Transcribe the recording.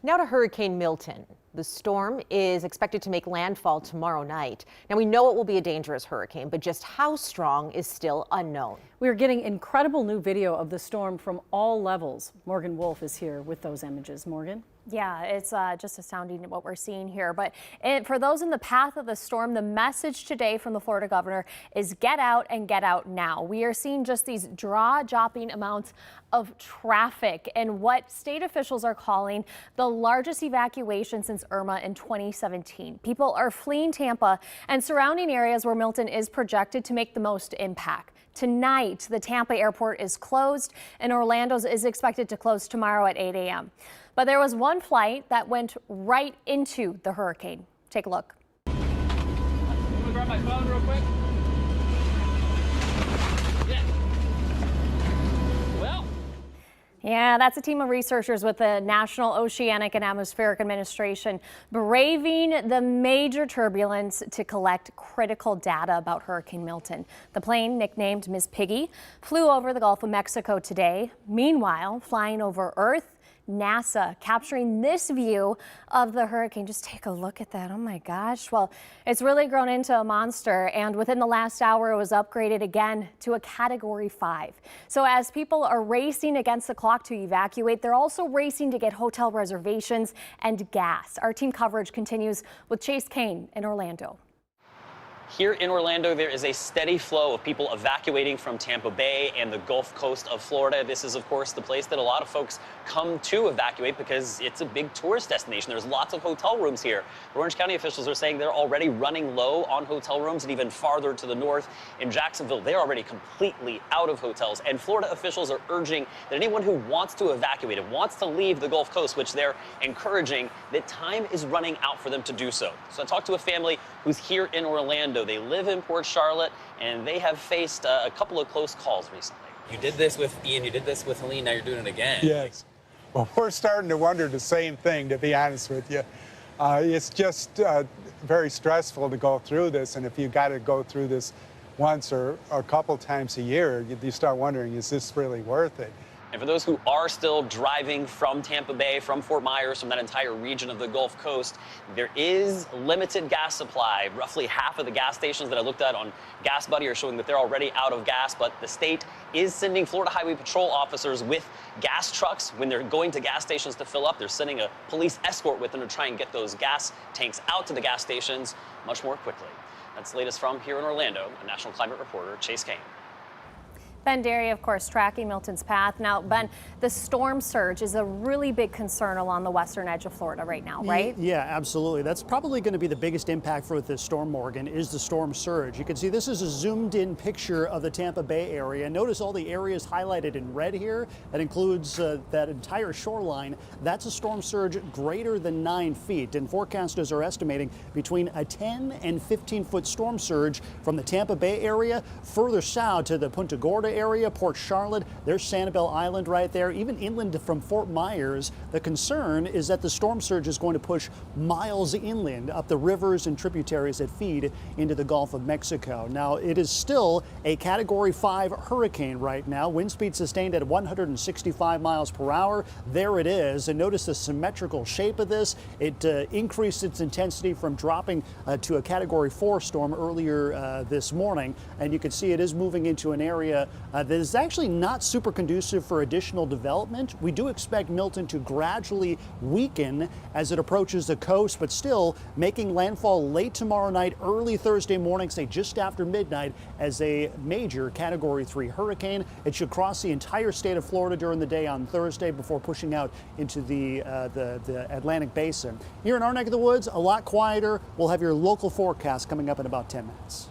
Now to Hurricane Milton. The storm is expected to make landfall tomorrow night. Now we know it will be a dangerous hurricane, but just how strong is still unknown. We are getting incredible new video of the storm from all levels. Morgan Wolf is here with those images. Morgan? Yeah, it's just astounding what we're seeing here. But for those in the path of the storm, the message today from the Florida governor is get out and get out now. We are seeing just these jaw-dropping amounts of traffic and what state officials are calling the largest evacuation since Irma in 2017. People are fleeing Tampa and surrounding areas where Milton is projected to make the most impact. Tonight, the Tampa airport is closed and Orlando's is expected to close tomorrow at 8 a.m. But there was one flight that went right into the hurricane. Take a look. I'm gonna grab my phone real quick. Yeah, that's a team of researchers with the National Oceanic and Atmospheric Administration braving the major turbulence to collect critical data about Hurricane Milton. The plane, nicknamed Miss Piggy, flew over the Gulf of Mexico today. Meanwhile, flying over Earth, NASA capturing this view of the hurricane. Just take a look at that. Oh my gosh. Well, it's really grown into a monster, and within the last hour it was upgraded again to a Category 5. So as people are racing against the clock to evacuate, they're also racing to get hotel reservations and gas. Our team coverage continues with Chase Kane in Orlando. Here in Orlando, there is a steady flow of people evacuating from Tampa Bay and the Gulf Coast of Florida. This is, of course, the place that a lot of folks come to evacuate because it's a big tourist destination. There's lots of hotel rooms here. Orange County officials are saying they're already running low on hotel rooms, and even farther to the north in Jacksonville, they're already completely out of hotels. And Florida officials are urging that anyone who wants to evacuate and wants to leave the Gulf Coast, which they're encouraging, that time is running out for them to do so. So I talked to a family who's here in Orlando. They live in Port Charlotte, and they have faced a couple of close calls recently. You did this with Ian, you did this with Helene, now you're doing it again. Yes. Well, we're starting to wonder the same thing, to be honest with you. It's just very stressful to go through this, and if you got to go through this once or a couple times a year, you start wondering, is this really worth it? And for those who are still driving from Tampa Bay, from Fort Myers, from that entire region of the Gulf Coast, there is limited gas supply. Roughly half of the gas stations that I looked at on Gas Buddy are showing that they're already out of gas, but the state is sending Florida Highway Patrol officers with gas trucks. When they're going to gas stations to fill up, they're sending a police escort with them to try and get those gas tanks out to the gas stations much more quickly. That's the latest from here in Orlando. I'm National Climate Reporter Chase Kane. Ben Derry, of course, tracking Milton's path. Now, Ben, the storm surge is a really big concern along the western edge of Florida right now, right? Yeah, absolutely. That's probably going to be the biggest impact for this storm, Morgan, is the storm surge. You can see this is a zoomed in picture of the Tampa Bay area. Notice all the areas highlighted in red here. That includes that entire shoreline. That's a storm surge greater than 9 feet. And forecasters are estimating between a 10 and 15-foot storm surge from the Tampa Bay area further south to the Punta Gorda area, Port Charlotte. There's Sanibel Island right there, even inland from Fort Myers. The concern is that the storm surge is going to push miles inland up the rivers and tributaries that feed into the Gulf of Mexico. Now, it is still a Category 5 hurricane right now. Wind speed sustained at 165 miles per hour. There it is. And notice the symmetrical shape of this. It increased its intensity from dropping to a Category 4 storm earlier this morning. And you can see it is moving into an area that is actually not super conducive for additional development. We do expect Milton to gradually weaken as it approaches the coast, but still making landfall late tomorrow night, early Thursday morning, say just after midnight, as a major Category 3 hurricane. It should cross the entire state of Florida during the day on Thursday before pushing out into the Atlantic Basin. Here in our neck of the woods, a lot quieter. We'll have your local forecast coming up in about 10 minutes.